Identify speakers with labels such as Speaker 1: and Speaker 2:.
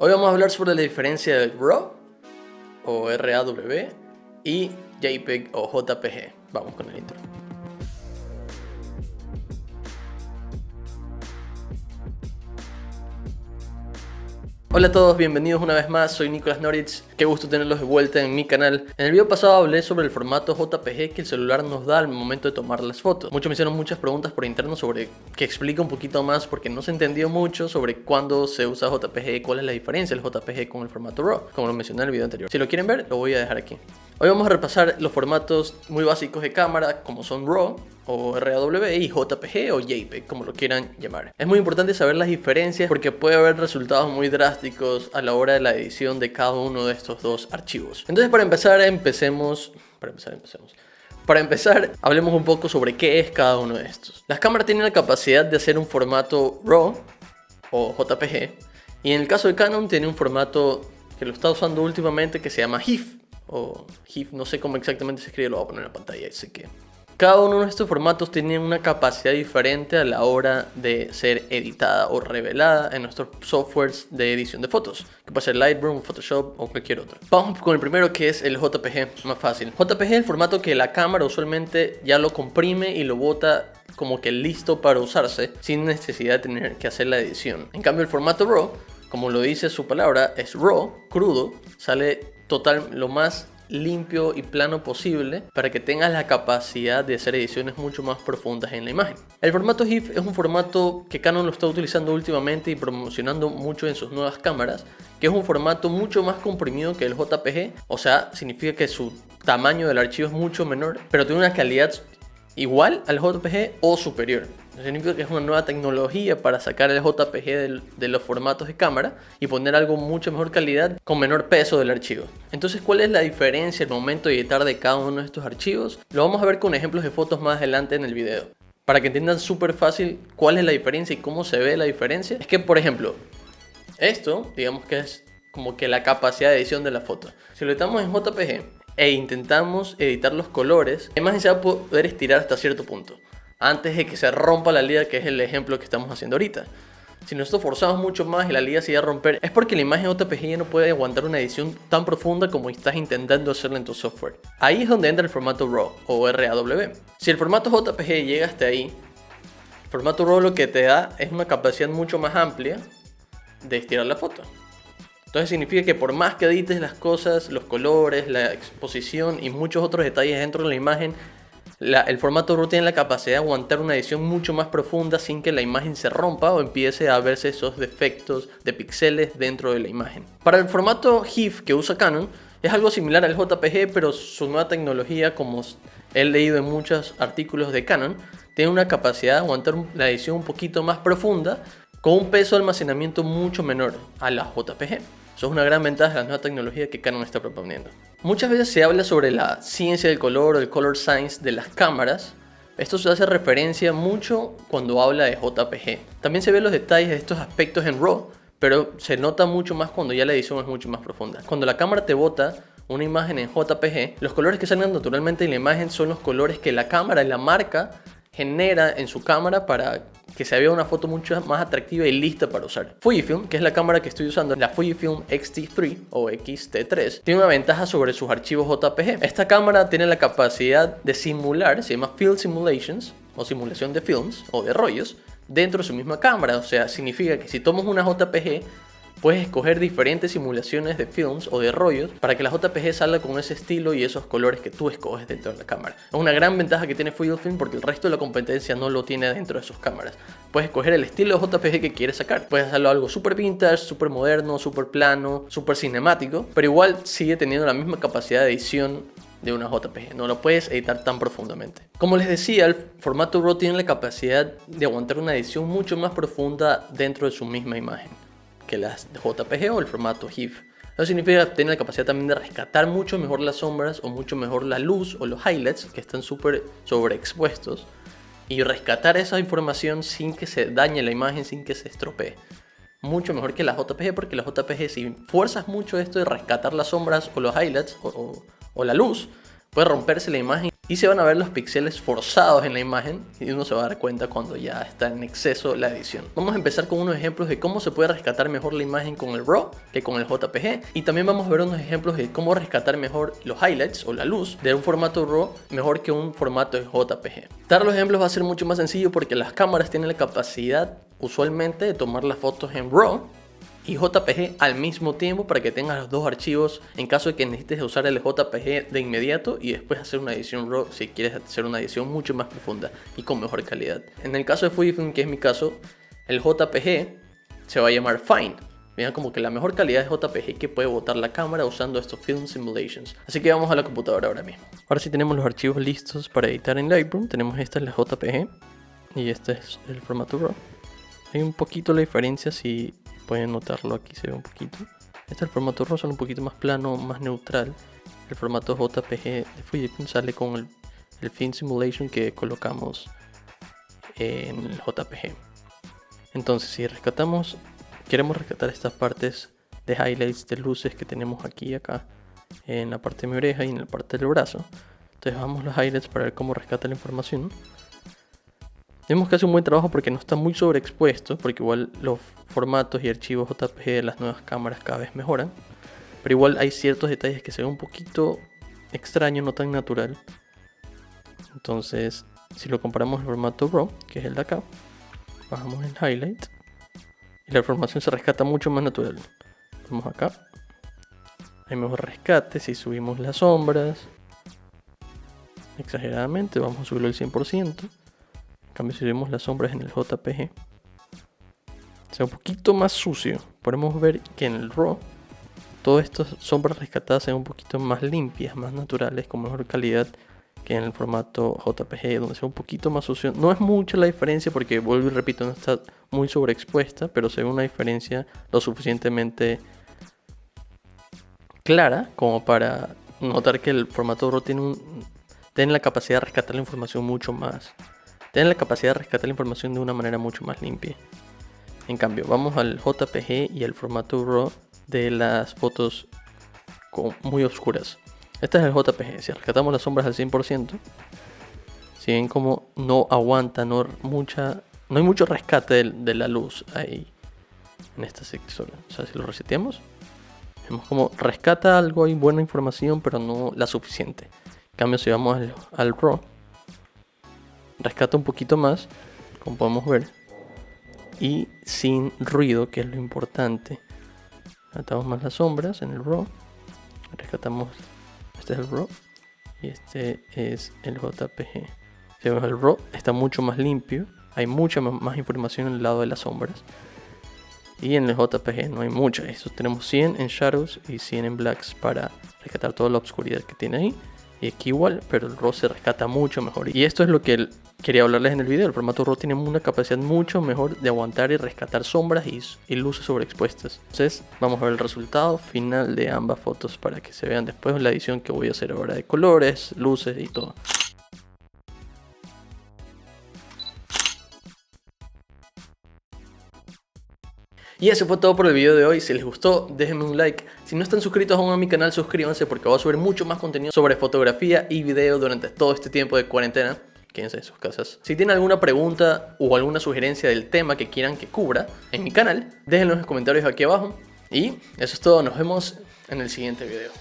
Speaker 1: Hoy vamos a hablar sobre la diferencia de RAW o RAW y JPEG o JPG. Vamos con el intro. Hola a todos, bienvenidos una vez más, soy Nicolás Noritz, qué gusto tenerlos de vuelta en mi canal. En el video pasado hablé sobre el formato JPG que el celular nos da al momento de tomar las fotos. Muchos me hicieron muchas preguntas por interno sobre que explique un poquito más porque no se entendió mucho sobre cuándo se usa JPG, cuál es la diferencia del JPG con el formato RAW, como lo mencioné en el video anterior. Si lo quieren ver, lo voy a dejar aquí. Hoy vamos a repasar los formatos muy básicos de cámara como son RAW o RAW y JPG o JPEG, como lo quieran llamar. Es muy importante saber las diferencias porque puede haber resultados muy drásticos a la hora de la edición de cada uno de estos dos archivos. Entonces para empezar, hablemos un poco sobre qué es cada uno de estos. Las cámaras tienen la capacidad de hacer un formato RAW o JPG y en el caso de Canon tiene un formato que lo está usando últimamente que se llama GIF o GIF, no sé cómo exactamente se escribe, lo voy a poner en la pantalla, así que cada uno de estos formatos tiene una capacidad diferente a la hora de ser editada o revelada en nuestros softwares de edición de fotos, que puede ser Lightroom, Photoshop o cualquier otro. Vamos con el primero, que es el JPG, más fácil. JPG es el formato que la cámara usualmente ya lo comprime y lo bota como que listo para usarse sin necesidad de tener que hacer la edición. En cambio el formato RAW, como lo dice su palabra, es RAW, crudo, sale lo más limpio y plano posible para que tengas la capacidad de hacer ediciones mucho más profundas en la imagen. El formato GIF es un formato que Canon lo está utilizando últimamente y promocionando mucho en sus nuevas cámaras, que es un formato mucho más comprimido que el JPG, o sea, significa que su tamaño del archivo es mucho menor, pero tiene una calidad igual al JPG o superior. Significa que es una nueva tecnología para sacar el JPG de los formatos de cámara y poner algo mucho mejor calidad con menor peso del archivo. Entonces, ¿cuál es la diferencia al momento de editar de cada uno de estos archivos? Lo vamos a ver con ejemplos de fotos más adelante en el video. Para que entiendan súper fácil cuál es la diferencia y cómo se ve la diferencia, es que, por ejemplo, esto, digamos que es como que la capacidad de edición de la foto. Si lo editamos en JPG e intentamos editar los colores, la imagen se va a poder estirar hasta cierto punto antes de que se rompa la liga, que es el ejemplo que estamos haciendo ahorita. Si nosotros forzamos mucho más y la liga se iba a romper, es porque la imagen JPG ya no puede aguantar una edición tan profunda como estás intentando hacerla en tu software. Ahí es donde entra el formato RAW o RAW. Si el formato JPG llega hasta ahí, el formato RAW lo que te da es una capacidad mucho más amplia de estirar la foto. Entonces significa que por más que edites las cosas, los colores, la exposición y muchos otros detalles dentro de la imagen, el formato RAW tiene la capacidad de aguantar una edición mucho más profunda sin que la imagen se rompa o empiece a verse esos defectos de píxeles dentro de la imagen. Para el formato GIF que usa Canon es algo similar al JPG, pero su nueva tecnología, como he leído en muchos artículos de Canon, tiene una capacidad de aguantar la edición un poquito más profunda con un peso de almacenamiento mucho menor a la JPG. Eso es una gran ventaja de la nueva tecnología que Canon está proponiendo. Muchas veces se habla sobre la ciencia del color o el color science de las cámaras. Esto se hace referencia mucho cuando habla de JPG. También se ven los detalles de estos aspectos en RAW, pero se nota mucho más cuando ya la edición es mucho más profunda. Cuando la cámara te bota una imagen en JPG, los colores que salen naturalmente en la imagen son los colores que la cámara y la marca genera en su cámara para que se vea una foto mucho más atractiva y lista para usar. Fujifilm, que es la cámara que estoy usando, la Fujifilm X-T3 o X-T3, tiene una ventaja sobre sus archivos JPG. Esta cámara tiene la capacidad de simular, se llama Field Simulations o simulación de films o de rollos dentro de su misma cámara. O sea, significa que si tomas una JPG puedes escoger diferentes simulaciones de films o de rollos para que la JPG salga con ese estilo y esos colores que tú escoges dentro de la cámara. Es una gran ventaja que tiene Fujifilm porque el resto de la competencia no lo tiene dentro de sus cámaras. Puedes escoger el estilo de JPG que quieres sacar. Puedes hacerlo algo súper vintage, súper moderno, súper plano, súper cinemático, pero igual sigue teniendo la misma capacidad de edición de una JPG, no lo puedes editar tan profundamente. Como les decía, el formato RAW tiene la capacidad de aguantar una edición mucho más profunda dentro de su misma imagen que las JPG o el formato GIF. Eso significa que tiene la capacidad también de rescatar mucho mejor las sombras o mucho mejor la luz o los highlights que están súper sobreexpuestos y rescatar esa información sin que se dañe la imagen, sin que se estropee. Mucho mejor que la JPG, porque la JPG, si fuerzas mucho esto de rescatar las sombras o los highlights o la luz, puede romperse la imagen y se van a ver los píxeles forzados en la imagen y uno se va a dar cuenta cuando ya está en exceso la edición. Vamos a empezar con unos ejemplos de cómo se puede rescatar mejor la imagen con el RAW que con el JPG, y también vamos a ver unos ejemplos de cómo rescatar mejor los highlights o la luz de un formato RAW mejor que un formato de JPG. Dar los ejemplos va a ser mucho más sencillo porque las cámaras tienen la capacidad usualmente de tomar las fotos en RAW y JPG al mismo tiempo para que tengas los dos archivos en caso de que necesites usar el JPG de inmediato y después hacer una edición RAW si quieres hacer una edición mucho más profunda y con mejor calidad. En el caso de Fujifilm, que es mi caso, el JPG se va a llamar Fine. Vean como que la mejor calidad de JPG que puede botar la cámara usando estos Film Simulations. Así que vamos a la computadora ahora mismo. Ahora sí tenemos los archivos listos para editar en Lightroom. Tenemos esta es la JPG y este es el formato RAW. Hay un poquito la diferencia, si pueden notarlo, aquí se ve un poquito. Este es el formato RAW, sale un poquito más plano, más neutral. El formato JPG de Fujifilm sale con el Film Simulation que colocamos en el JPG. Entonces si queremos rescatar estas partes de highlights, de luces que tenemos aquí y acá, en la parte de mi oreja y en la parte del brazo. Entonces vamos a los highlights para ver cómo rescata la información. Tenemos que hacer un buen trabajo porque no está muy sobreexpuesto, porque igual los formatos y archivos JPG de las nuevas cámaras cada vez mejoran, pero igual hay ciertos detalles que se ven un poquito extraño, no tan natural. Entonces si lo comparamos el formato RAW, que es el de acá, bajamos el highlight y la información se rescata mucho más natural. Vamos acá, hay mejor rescate. Si subimos las sombras exageradamente, vamos a subirlo al 100%. En cambio, si vemos las sombras en el JPG, se ve un poquito más sucio. Podemos ver que en el RAW todas estas sombras rescatadas se ven un poquito más limpias, más naturales, con mejor calidad que en el formato JPG, donde se ve un poquito más sucio. No es mucha la diferencia porque, vuelvo y repito, no está muy sobreexpuesta, pero se ve una diferencia lo suficientemente clara como para notar que el formato RAW tiene la capacidad de rescatar la información mucho más. Tienen la capacidad de rescatar la información de una manera mucho más limpia. En cambio, vamos al JPG y al formato RAW de las fotos muy oscuras. Este es el JPG. Si rescatamos las sombras al 100%, si ven como no aguanta, no hay mucho rescate de la luz ahí en esta sección. O sea, si lo reseteamos, vemos como rescata algo, hay buena información, pero no la suficiente. En cambio, si vamos al RAW, rescata un poquito más, como podemos ver, y sin ruido, que es lo importante. Rescatamos más las sombras en el RAW, rescatamos, este es el RAW y este es el JPG. Si vemos el RAW, está mucho más limpio, hay mucha más información en el lado de las sombras, y en el JPG no hay mucha. Tenemos 100 en shadows y 100 en blacks para rescatar toda la oscuridad que tiene ahí. Y aquí igual, pero el RAW se rescata mucho mejor. Y esto es lo que quería hablarles en el video. El formato RAW tiene una capacidad mucho mejor de aguantar y rescatar sombras y luces sobreexpuestas. Entonces vamos a ver el resultado final de ambas fotos para que se vean después la edición que voy a hacer ahora de colores, luces y todo. Y eso fue todo por el video de hoy. Si les gustó, déjenme un like. Si no están suscritos aún a mi canal, suscríbanse porque voy a subir mucho más contenido sobre fotografía y video durante todo este tiempo de cuarentena. Quédense en sus casas. Si tienen alguna pregunta o alguna sugerencia del tema que quieran que cubra en mi canal, déjenlo en los comentarios aquí abajo. Y eso es todo. Nos vemos en el siguiente video.